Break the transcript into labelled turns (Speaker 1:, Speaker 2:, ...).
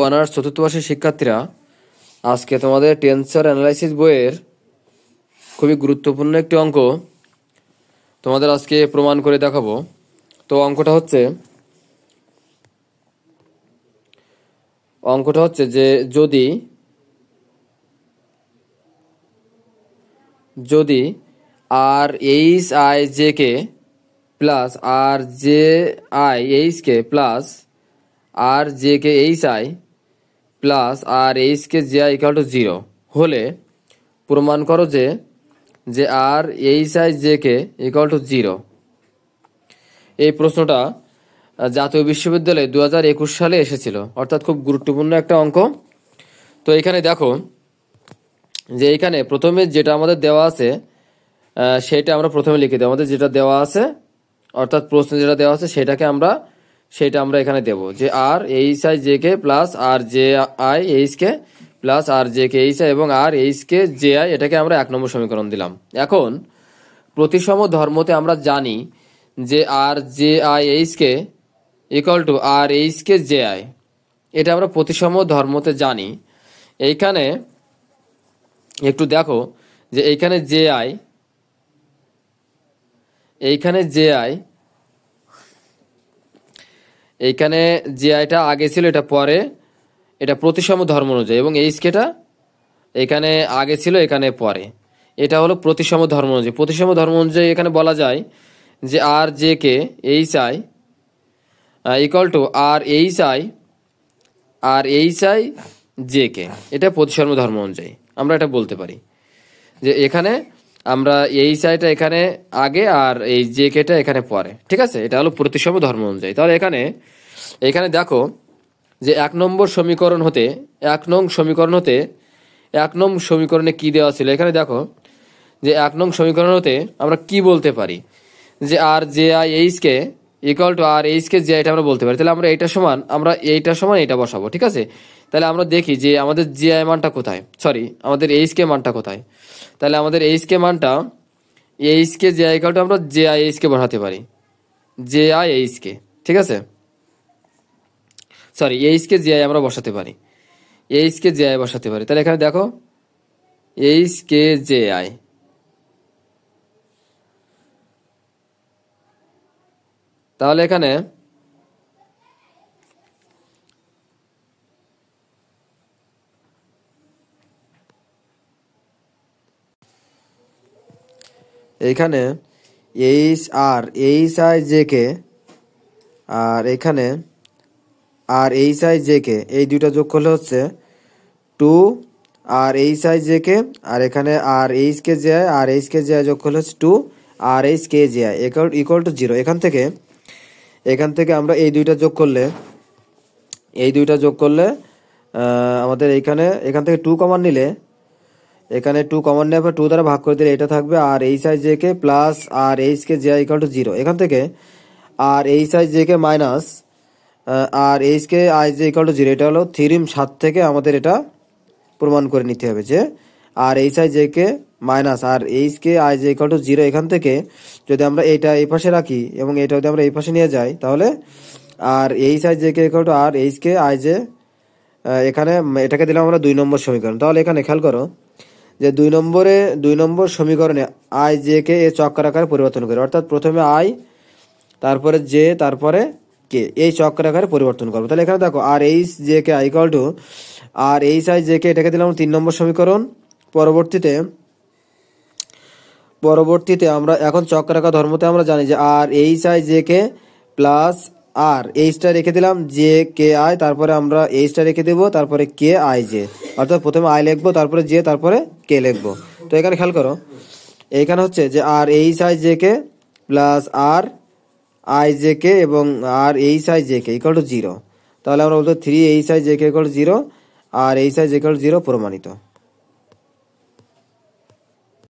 Speaker 1: Honours চতুর্থ বর্ষের শিক্ষার্থীরা, আজকে তোমাদের টেন্সর অ্যানালাইসিস বইয়ের খুবই গুরুত্বপূর্ণ একটি অঙ্ক তোমাদের আজকে প্রমাণ করে দেখাবো। তো অঙ্কটা হচ্ছে যে যদি R H I J K plus R J I H K plus R J K H I plus R H K J I equal to 0 হলে প্রমাণ করো যে R H I J K equal to 0। এই প্রশ্নটা জাতীয় বিশ্ববিদ্যালয়ে 2021 সালে এসেছিল, অর্থাৎ খুব গুরুত্বপূর্ণ একটা অঙ্ক। তো এখানে দেখো যে এখানে প্রথমে যেটা আমাদের দেওয়া আছে সেটা আমরা প্রথমে লিখে দেবো। আমাদের যেটা দেওয়া আছে অর্থাৎ প্রশ্ন যেটা দেওয়া আছে সেটা আমরা এখানে দেব যে R H I J K plus R J I H K plus R J K H I এবং R H K J I, এটাকে আমরা 1 নম্বর সমীকরণ দিলাম। এখন প্রতিসম ধর্মতে আমরা জানি যে R J I H K equal to R H K J I, এটা আমরা প্রতিসম ধর্মতে জানি। এইখানে একটু দেখো যে এইখানে জে আই এইখানে জে আইটা আগে ছিল, এটা পরে, এটা প্রতিসম ধর্ম অনুযায়ী, এবং এইচ কেটা এখানে আগে ছিল এখানে পরে, এটা হলো প্রতিসম ধর্ম অনুযায়ী। প্রতিসম ধর্ম অনুযায়ী এখানে বলা যায় যে R J K H I equal to R H I J K, এটা প্রতিসম ধর্ম অনুযায়ী আমরা এটা বলতে পারি যে এখানে আমরা এইচ আইটা এখানে আগে আর এই জে কেটা এখানে পরে, ঠিক আছে। এটা হলো প্রতিসম ধর্ম অনুযায়ী। তাহলে এখানে দেখো যে 1 নম্বর সমীকরণ হতে 1 নং সমীকরণে কি দেওয়া ছিল। এখানে দেখো যে 1 নং সমীকরণ হতে আমরা কি বলতে পারি যে R J I H K equal to R H K J, এটা আমরা বলতে পারি। তাহলে আমরা এইটা সমান এটা বসাবো, ঠিক আছে। তাহলে আমরা দেখি যে আমাদের জে আই মানটা কোথায়, আমাদের এইচ কে মানটা কোথায়। তাহলে আমাদের এইচ কে মানটা H K J I equal two আমরা জে আই এইচ কে বসাতে পারি, জে আই এইচ কে, ঠিক আছে। এইচ কে জে আই আমরা বসাতে পারি, এইচ কে জে আই বসাতে পারি। তাহলে এখানে দেখো এইচ কে জে আই, তাহলে এখানে এইচ আই জে কে আর এখানে R H I J K, এই দুইটা যোগ করলে হচ্ছে 2 R H I J K, আর এখানে R H K J I R H K J I যোগ করলে হচ্ছে 2 R H K J I equal to 0। এখান থেকে আমরা এই দুইটা যোগ করলে আমাদের এখান থেকে 2 কমন নিলে, এখানে 2 কমন নেওয়ার পর 2 দ্বারা ভাগ করে দিলে এটা থাকবে R H I J K plus R H K J I equal to 0। এখান থেকে R H I J K minus R H K I J equal to 0, এটা হলো থিওরেম 7 থেকে আমাদের এটা প্রমাণ করে নিতে হবে যে R H I J K minus R H K I J equal to 0। এখান থেকে যদি আমরা এটা এই পাশে রাখি এবং এটা যদি আমরা এই পাশে নিয়ে যাই, তাহলে R H I J K equal to R H K I J, এখানে এটাকে দিলাম আমরা 2 নম্বর সমীকরণ। তাহলে এখানে খেয়াল করো যে 2 নম্বর সমীকরণে আই জে কে এ চক্র আকারে পরিবর্তন করে, অর্থাৎ প্রথমে আই তারপরে জে তারপরে কে, এই চক্র আকারে পরিবর্তন করবো। তাহলে এখানে দেখো R H J K I equal to R H I J K, এটাকে দিলাম 3 নম্বর সমীকরণ। পরবর্তীতে আমরা এখন চক্রাকার ধর্মতে আমরা জানি যে R H I J K plus R এইচটা রেখে দিলাম জে কে আই, তারপরে আমরা এইচটা রেখে দেবো, তারপরে কে আই জে, অর্থাৎ প্রথমে আই লিখবো তারপরে জে তারপরে কে লিখবো। তো এখানে খেয়াল করো এইখানে হচ্ছে যে R H I J K plus R I J K এবং R H I J K equal to 0। তাহলে আমরা বলতে 3 H I J K equal to 0 R H I J K equal to 0 প্রমাণিত।